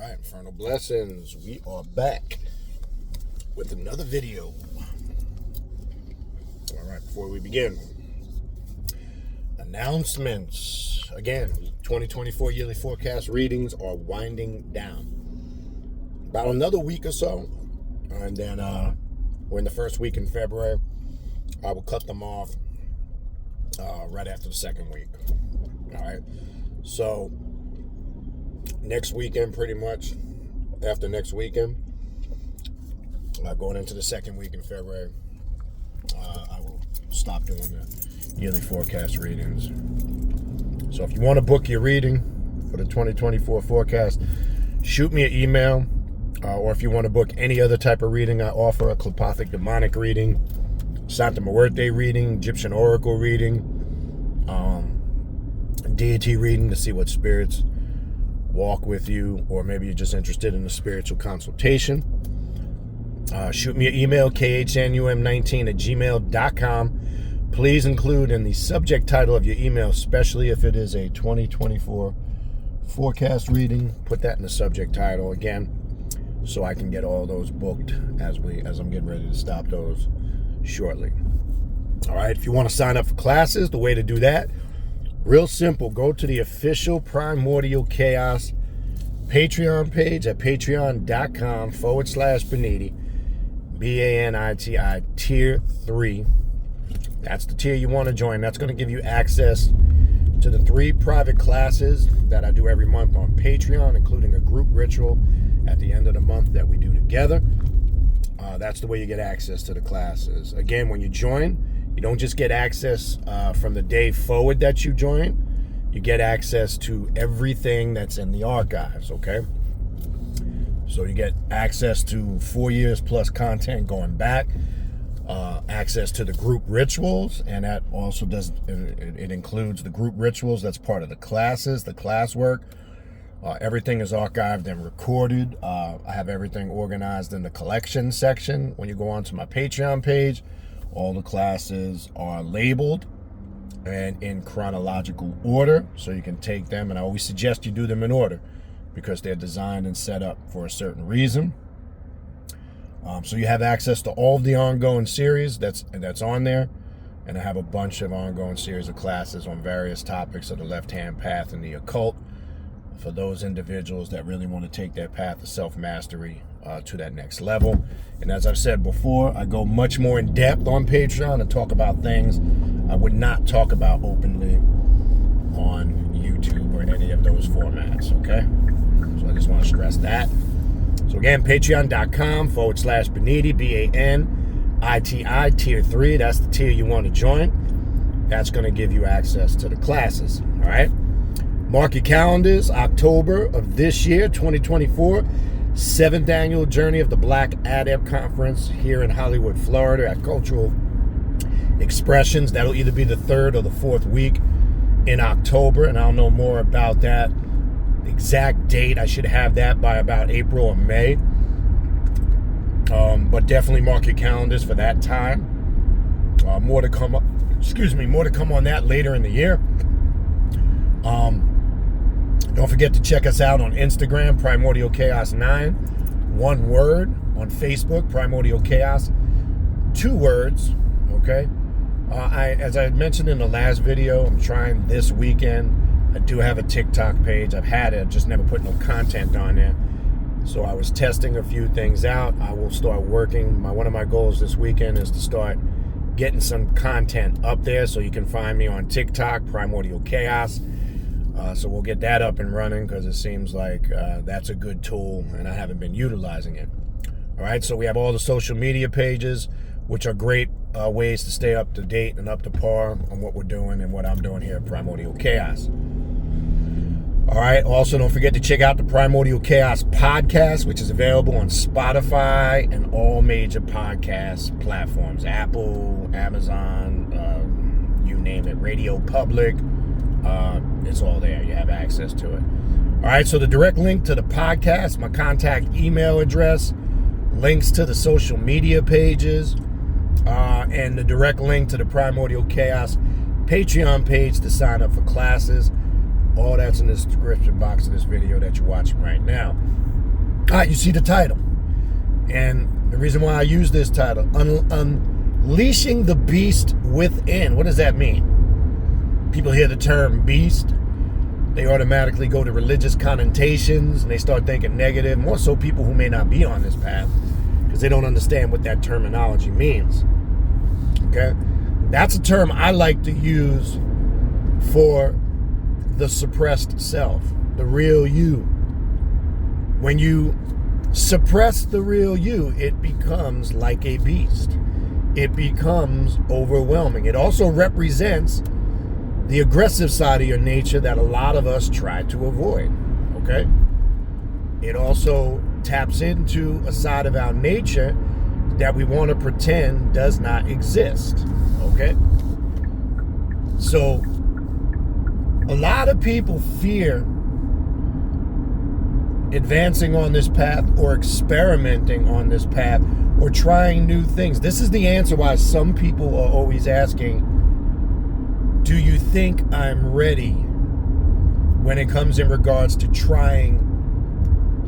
right, Infernal Blessings. We are back with another video. All right, before we begin, announcements. Again, 2024 yearly forecast readings are winding down. About another week or so, and then we're in the first week in February. I will cut them off right after the second week. All right, so next weekend, pretty much after next weekend, going into the second week in February, I will stop doing the yearly forecast readings. So if you want to book your reading for the 2024 forecast, shoot me an email, or if you want to book any other type of reading, I offer a Klipothic demonic reading, Santa Muerte reading, Egyptian oracle reading, deity reading to see what spirits walk with you, or maybe you're just interested in a spiritual consultation. Shoot me an email, khnum19@gmail.com. Please include in the subject title of your email, especially if it is a 2024 forecast reading, put that in the subject title again, so I can get all those booked as I'm getting ready to stop those shortly. All right, if you want to sign up for classes, the way to do that, real simple. Go to the official Primordial Chaos Patreon page at patreon.com/Baniti, Baniti, tier 3. That's the tier you want to join. That's going to give you access to the 3 private classes that I do every month on Patreon, including a group ritual at the end of the month that we do together. That's the way you get access to the classes. Again, when you join, you don't just get access from the day forward that you join. You get access to everything that's in the archives, okay? So you get access to 4 years plus content going back, access to the group rituals, and that also it includes the group rituals. That's part of the classes, the classwork. Everything is archived and recorded. I have everything organized in the collection section. When you go onto my Patreon page, all the classes are labeled and in chronological order, so you can take them, and I always suggest you do them in order because they're designed and set up for a certain reason. So you have access to all of the ongoing series that's on there, and I have a bunch of ongoing series of classes on various topics of the left-hand path and the occult for those individuals that really want to take their path of self-mastery to that next level. And as I've said before, I go much more in depth on Patreon and talk about things I would not talk about openly on YouTube or any of those formats, okay? So I just want to stress that. So again, patreon.com/Baniti, Baniti, tier 3. That's the tier you want to join. That's going to give you access to the classes, all right? Mark your calendars, October of this year, 2024, 7th annual Journey of the Black Adept Conference here in Hollywood, Florida at Cultural Expressions. That'll either be the 3rd or the 4th week in October, and I'll know more about that exact date. I should have that by about April or May. But definitely mark your calendars for that time. More to come on that later in the year. Don't forget to check us out on Instagram, Primordial Chaos 9, one word. On Facebook, Primordial Chaos, 2 words, okay? As I had mentioned in the last video, I'm trying this weekend. I do have a TikTok page. I've had it, just never put no content on there. So I was testing a few things out. I will start working. One of my goals this weekend is to start getting some content up there, so you can find me on TikTok, Primordial Chaos. So we'll get that up and running because it seems like that's a good tool and I haven't been utilizing it. All right, so we have all the social media pages, which are great ways to stay up to date and up to par on what we're doing and what I'm doing here at Primordial Chaos. All right, also don't forget to check out the Primordial Chaos podcast, which is available on Spotify and all major podcast platforms, Apple, Amazon, you name it, Radio Public. It's all there. You have access to it. All right, so the direct link to the podcast, my contact email address, links to the social media pages, and the direct link to the Primordial Chaos Patreon page to sign up for classes All that's in the description box of this video that you're watching right now. All right, you see the title. And the reason why I use this title, Unleashing the Beast Within. What does that mean? People hear the term beast, they automatically go to religious connotations and they start thinking negative, more so people who may not be on this path because they don't understand what that terminology means. Okay? That's a term I like to use for the suppressed self, the real you. When you suppress the real you, it becomes like a beast. It becomes overwhelming. It also represents the aggressive side of your nature that a lot of us try to avoid, okay? It also taps into a side of our nature that we want to pretend does not exist, okay? So, a lot of people fear advancing on this path or experimenting on this path or trying new things. This is the answer why some people are always asking, do you think I'm ready when it comes in regards to trying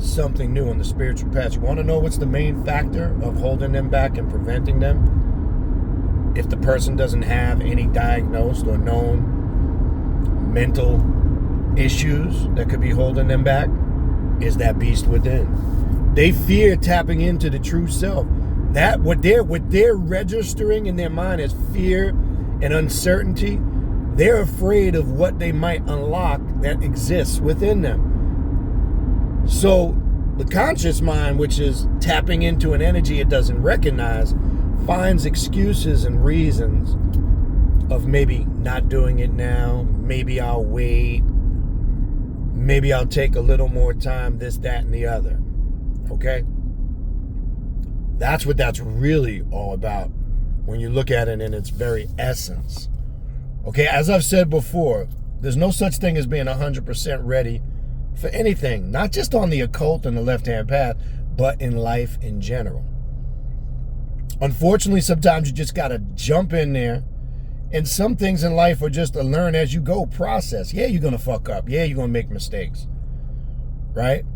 something new on the spiritual path? You want to know what's the main factor of holding them back and preventing them? If the person doesn't have any diagnosed or known mental issues that could be holding them back, is that beast within. They fear tapping into the true self. That what they're registering in their mind as fear and uncertainty, they're afraid of what they might unlock that exists within them. So the conscious mind, which is tapping into an energy it doesn't recognize, finds excuses and reasons of maybe not doing it now, maybe I'll wait, maybe I'll take a little more time, this, that, and the other. Okay? That's what that's really all about when you look at it in its very essence. Okay, as I've said before, there's no such thing as being 100% ready for anything, not just on the occult and the left-hand path, but in life in general. Unfortunately, sometimes you just got to jump in there, and some things in life are just a learn as you go process. Yeah, you're going to fuck up. Yeah, you're going to make mistakes, right?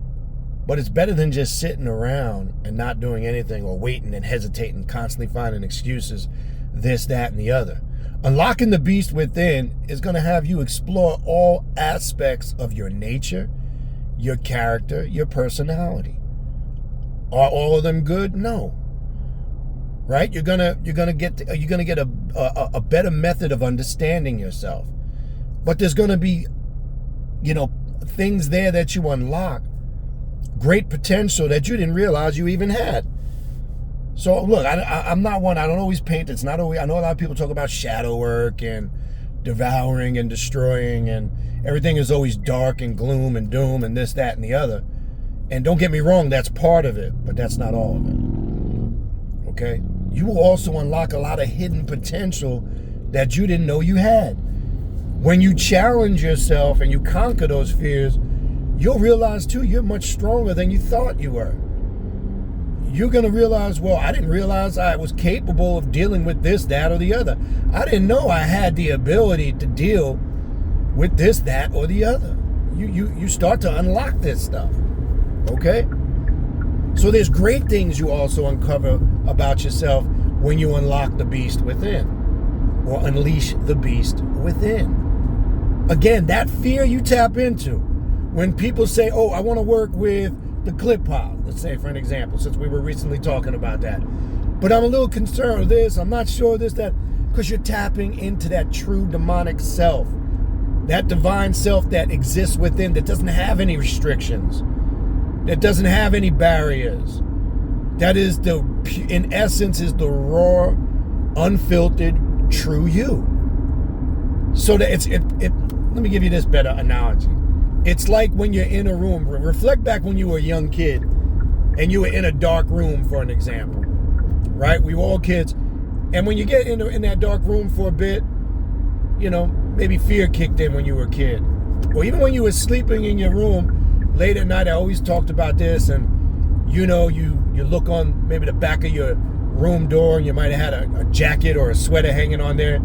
But it's better than just sitting around and not doing anything or waiting and hesitating, constantly finding excuses, this, that, and the other. Unlocking the beast within is going to have you explore all aspects of your nature, your character, your personality. Are all of them good? No. Right? You're gonna get a better method of understanding yourself. But there's gonna be, things there that you unlock, great potential that you didn't realize you even had. So look, I'm not one. I don't always paint. It's not always. I know a lot of people talk about shadow work and devouring and destroying, and everything is always dark and gloom and doom and this, that, and the other. And don't get me wrong, that's part of it, but that's not all of it. Okay? You will also unlock a lot of hidden potential that you didn't know you had. When you challenge yourself and you conquer those fears, you'll realize too you're much stronger than you thought you were. You're going to realize, well, I didn't realize I was capable of dealing with this, that, or the other. I didn't know I had the ability to deal with this, that, or the other. You start to unlock this stuff. Okay? So there's great things you also uncover about yourself when you unlock the beast within or unleash the beast within. Again, that fear you tap into. When people say, oh, I want to work with the clip pile, let's say for an example, since we were recently talking about that. But I'm a little concerned with this, I'm not sure this, that, because you're tapping into that true demonic self, that divine self that exists within, that doesn't have any restrictions, that doesn't have any barriers. That is in essence, is the raw, unfiltered, true you. So that let me give you this better analogy. It's like when you're in a room, reflect back when you were a young kid and you were in a dark room, for an example, right? We were all kids. And when you get in that dark room for a bit, maybe fear kicked in when you were a kid. Or even when you were sleeping in your room, late at night, I always talked about this, and you look on maybe the back of your room door, and you might have had a jacket or a sweater hanging on there,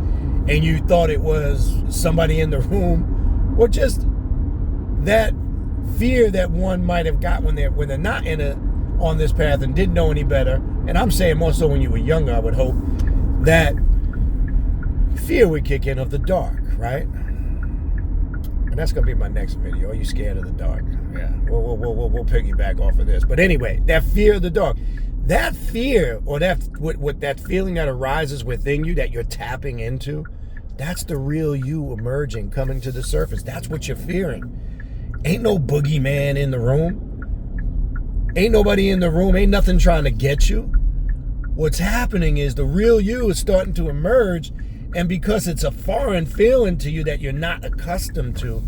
and you thought it was somebody in the room, or just that fear that one might have got when they're not on this path and didn't know any better, and I'm saying more so when you were younger, I would hope, that fear would kick in of the dark, right? And that's going to be my next video. Are you scared of the dark? Yeah, we'll piggyback off of this. But anyway, that fear of the dark, that fear, or what that feeling that arises within you that you're tapping into, that's the real you emerging, coming to the surface. That's what you're fearing. Ain't no boogeyman in the room. Ain't nobody in the room. Ain't nothing trying to get you. What's happening is the real you is starting to emerge, and because it's a foreign feeling to you that you're not accustomed to,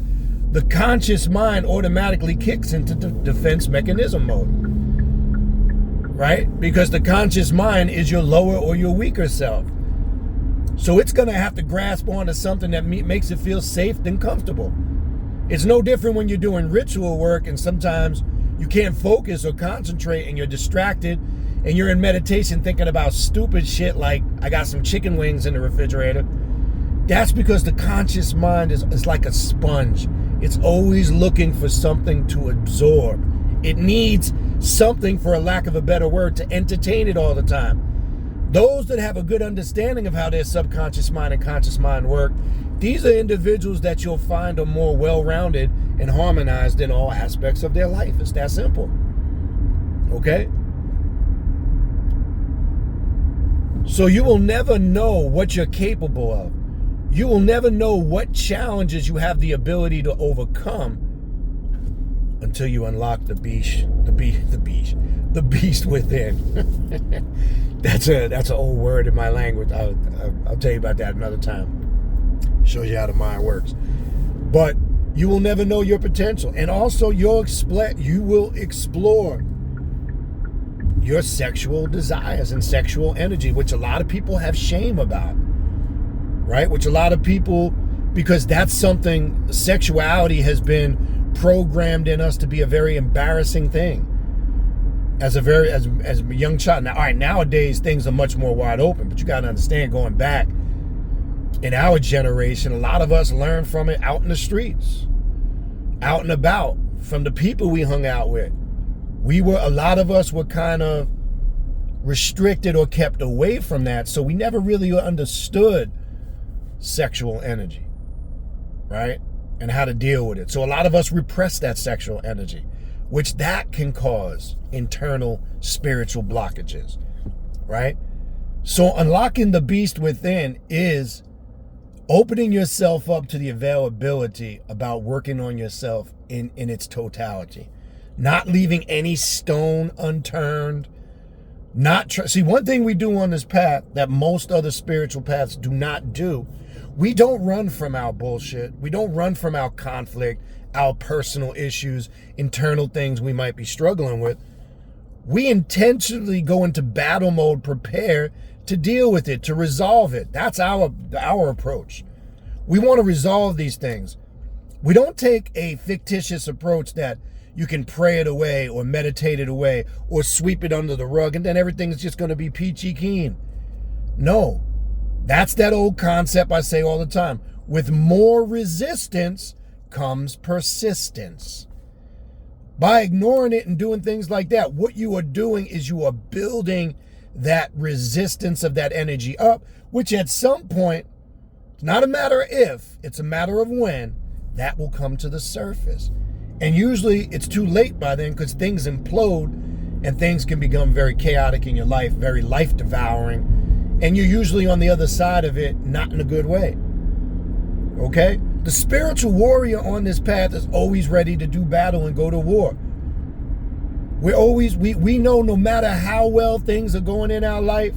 the conscious mind automatically kicks into defense mechanism mode, right? Because the conscious mind is your lower or your weaker self. So it's going to have to grasp onto something that makes it feel safe and comfortable. It's no different when you're doing ritual work and sometimes you can't focus or concentrate and you're distracted and you're in meditation thinking about stupid shit like, I got some chicken wings in the refrigerator. That's because the conscious mind is like a sponge. It's always looking for something to absorb. It needs something, for a lack of a better word, to entertain it all the time. Those that have a good understanding of how their subconscious mind and conscious mind work, these are individuals that you'll find are more well-rounded and harmonized in all aspects of their life. It's that simple. Okay? So you will never know what you're capable of. You will never know what challenges you have the ability to overcome until you unlock the beast within. That's an old word in my language. I'll tell you about that another time. Shows you how the mind works. But you will never know your potential, and also you will explore your sexual desires and sexual energy, which a lot of people have shame about, right? Which a lot of people, because that's something, sexuality has been programmed in us to be a very embarrassing thing as a young child. Now, all right, nowadays things are much more wide open, but you got to understand, going back in our generation, a lot of us learned from it out in the streets, out and about, from the people we hung out with. A lot of us were kind of restricted or kept away from that, so we never really understood sexual energy, right? And how to deal with it. So a lot of us repress that sexual energy, which that can cause internal spiritual blockages, right? So unlocking the beast within is opening yourself up to the availability about working on yourself in its totality. Not leaving any stone unturned. See, one thing we do on this path that most other spiritual paths do not do, we don't run from our bullshit. We don't run from our conflict, our personal issues, internal things we might be struggling with. We intentionally go into battle mode, prepare to deal with it, to resolve it. That's our approach. We want to resolve these things. We don't take a fictitious approach that you can pray it away or meditate it away or sweep it under the rug and then everything's just going to be peachy keen. No, that's that old concept I say all the time. With more resistance comes persistence. By ignoring it and doing things like that, what you are doing is you are building that resistance of that energy up, which at some point, it's not a matter of if, it's a matter of when, that will come to the surface. And usually it's too late by then, because things implode and things can become very chaotic in your life, very life devouring. And you're usually on the other side of it, not in a good way. Okay? The spiritual warrior on this path is always ready to do battle and go to war. We know no matter how well things are going in our life,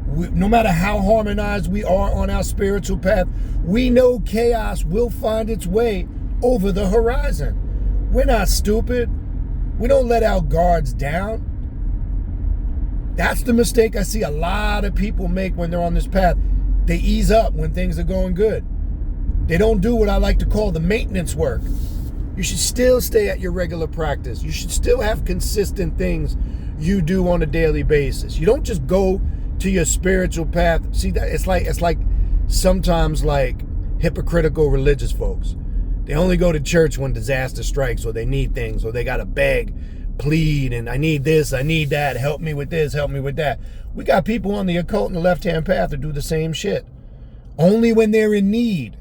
no matter how harmonized we are on our spiritual path, we know chaos will find its way over the horizon. We're not stupid. We don't let our guards down. That's the mistake I see a lot of people make when they're on this path. They ease up when things are going good. They don't do what I like to call the maintenance work. You should still stay at your regular practice. You should still have consistent things you do on a daily basis. You don't just go to your spiritual path. See, that it's like sometimes like hypocritical religious folks. They only go to church when disaster strikes, or they need things, or they got to beg, plead, and I need this, I need that, help me with this, help me with that. We got people on the occult and the left-hand path that do the same shit. Only when they're in need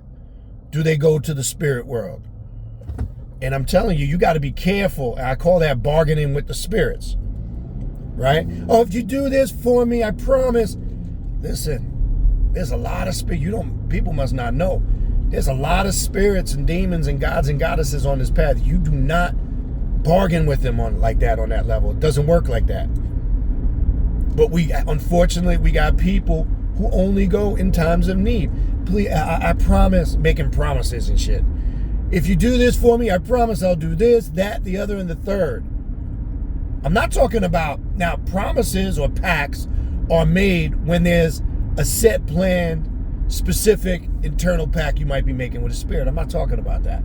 do they go to the spirit world. And I'm telling you, you got to be careful. I call that bargaining with the spirits, right? Oh, if you do this for me, I promise. Listen, there's a lot of people must not know. There's a lot of spirits and demons and gods and goddesses on this path. You do not bargain with them on that level. It doesn't work like that. But unfortunately, we got people who only go in times of need. Please, I promise, making promises and shit. If you do this for me, I promise I'll do this, that, the other, and the third. I'm not talking about, now, promises or pacts are made when there's a set, planned, specific internal pact you might be making with a spirit. I'm not talking about that.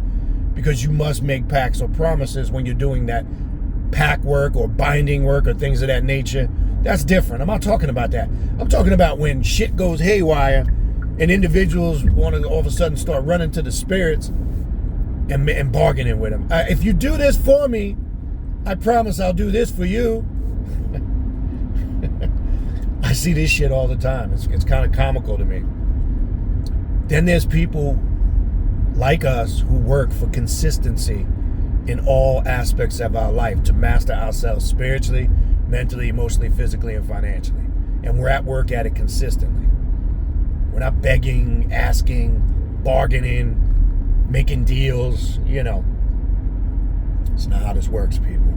Because you must make pacts or promises when you're doing that pact work or binding work or things of that nature. That's different. I'm not talking about that. I'm talking about when shit goes haywire and individuals want to all of a sudden start running to the spirits and bargaining with them. If you do this for me, I promise I'll do this for you. I see this shit all the time. It's kind of comical to me. Then there's people like us who work for consistency in all aspects of our life to master ourselves spiritually, mentally, emotionally, physically, and financially. And we're at work at it consistently. We're not begging, asking, bargaining, making deals, It's not how this works, people.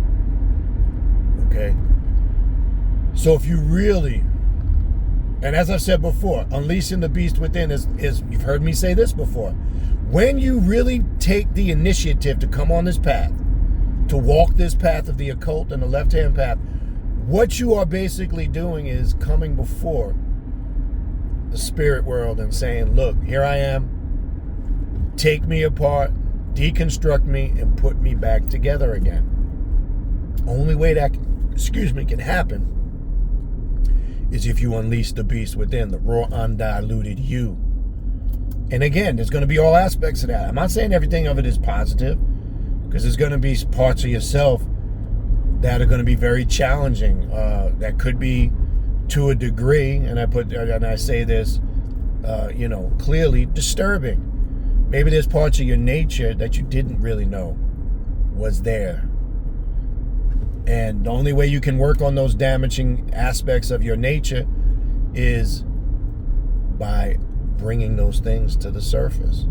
Okay? So if you really, and as I've said before, unleashing the beast within is you've heard me say this before. When you really take the initiative to come on this path, to walk this path of the occult and the left-hand path, what you are basically doing is coming before the spirit world and saying, look, here I am. Take me apart, deconstruct me, and put me back together again. Only way that, can happen is if you unleash the beast within, the raw, undiluted you. And again, there's going to be all aspects of that. I'm not saying everything of it is positive, because there's going to be parts of yourself that are going to be very challenging. That could be, to a degree, and I say this, clearly disturbing. Maybe there's parts of your nature that you didn't really know was there. And the only way you can work on those damaging aspects of your nature is by bringing those things to the surface.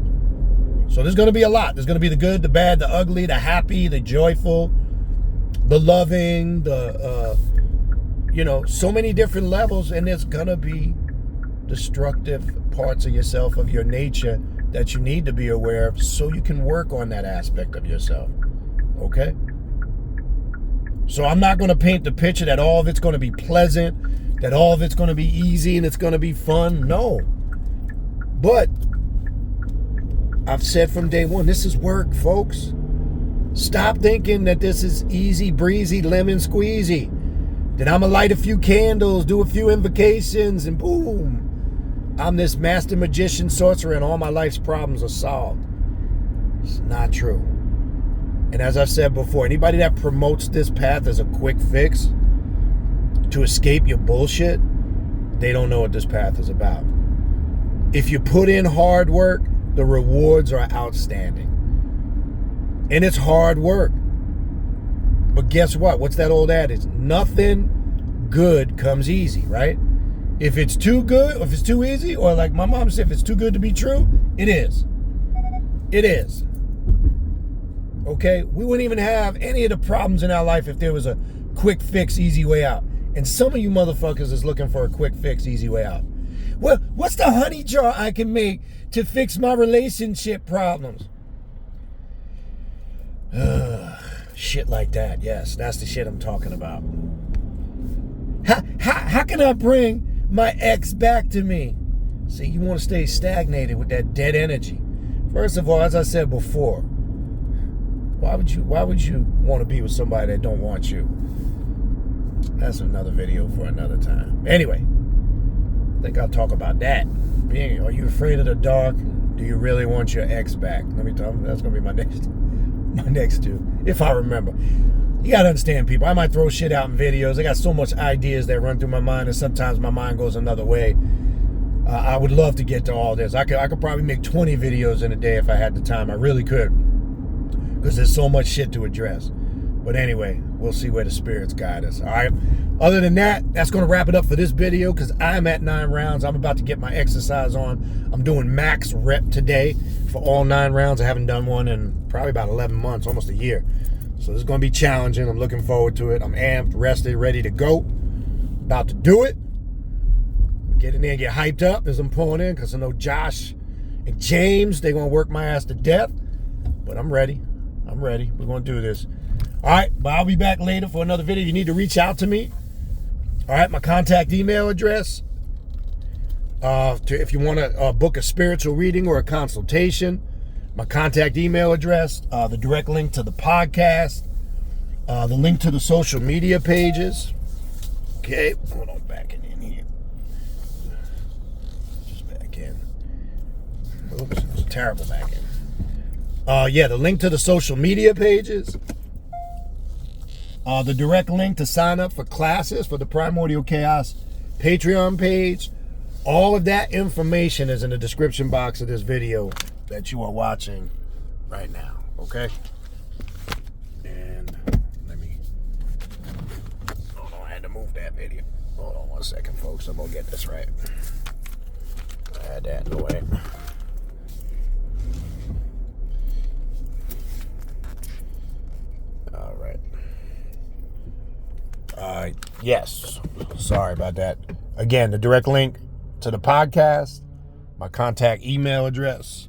So there's going to be a lot. There's going to be the good, the bad, the ugly, the happy, the joyful, the loving, so many different levels. And there's going to be destructive parts of yourself, of your nature, that you need to be aware of so you can work on that aspect of yourself. Okay? So I'm not going to paint the picture that all of it's going to be pleasant, that all of it's going to be easy and it's going to be fun. No. But I've said from day one, this is work, folks. Stop thinking that this is easy breezy, lemon squeezy. That I'm going to light a few candles, do a few invocations, and boom, I'm this master magician, sorcerer, and all my life's problems are solved. It's not true. And as I've said before, anybody that promotes this path as a quick fix to escape your bullshit, they don't know what this path is about. If you put in hard work, the rewards are outstanding. And it's hard work. But guess what? What's that old adage? Nothing good comes easy, right? If it's too good, or if it's too easy, or like my mom said, if it's too good to be true, it is. It is. Okay? We wouldn't even have any of the problems in our life if there was a quick fix, easy way out. And some of you motherfuckers is looking for a quick fix, easy way out. Well, what's the honey jar I can make to fix my relationship problems? Shit like that. Yes, that's the shit I'm talking about. How can I bring my ex back to me? See, you want to stay stagnated with that dead energy. First of all, as I said before, why would you want to be with somebody that don't want you? That's another video for another time. Anyway, I think I'll talk about that. Are you afraid of the dark? Do Do you really want your ex back? Let me tell you, that's gonna be my next two, if I remember. You gotta understand, people. I might throw shit out in videos. I got so much ideas that run through my mind, and sometimes my mind goes another way. I would love to get to all this. I could probably make 20 videos in a day if I had the time. I really could, because there's so much shit to address. But anyway, we'll see where the spirits guide us. All right. Other than that, that's going to wrap it up for this video, because I'm at 9 rounds. I'm about to get my exercise on. I'm doing max rep today for all 9 rounds. I haven't done one in probably about 11 months, almost a year. So this is going to be challenging. I'm looking forward to it. I'm amped, rested, ready to go. About to do it. Get in there and get hyped up as I'm pulling in, because I know Josh and James, they're going to work my ass to death. But I'm ready. I'm ready. We're going to do this. All right, but I'll be back later for another video. You need to reach out to me. All right, my contact email address. If you want to book a spiritual reading or a consultation, my contact email address, the direct link to the podcast, the link to the social media pages. Okay, hold on, backing in here. Just back in. Oops, it was a terrible back in. Yeah, the link to the social media pages. The direct link to sign up for classes for the Primordial Chaos Patreon page. All of that information is in the description box of this video that you are watching right now, okay? And let me, hold on, I had to move that video. Hold on 1 second, folks, I'm gonna get this right. I had that in the way. All right. Yes, sorry about that. Again, the direct link to the podcast, my contact email address,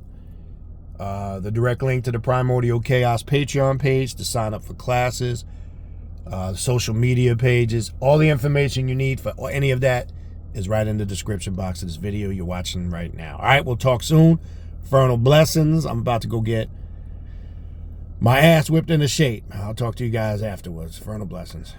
the direct link to the Primordial Chaos Patreon page to sign up for classes, social media pages, all the information you need for any of that is right in the description box of this video you're watching right now. All right, we'll talk soon. Infernal blessings. I'm about to go get my ass whipped into shape. I'll talk to you guys afterwards. Infernal blessings.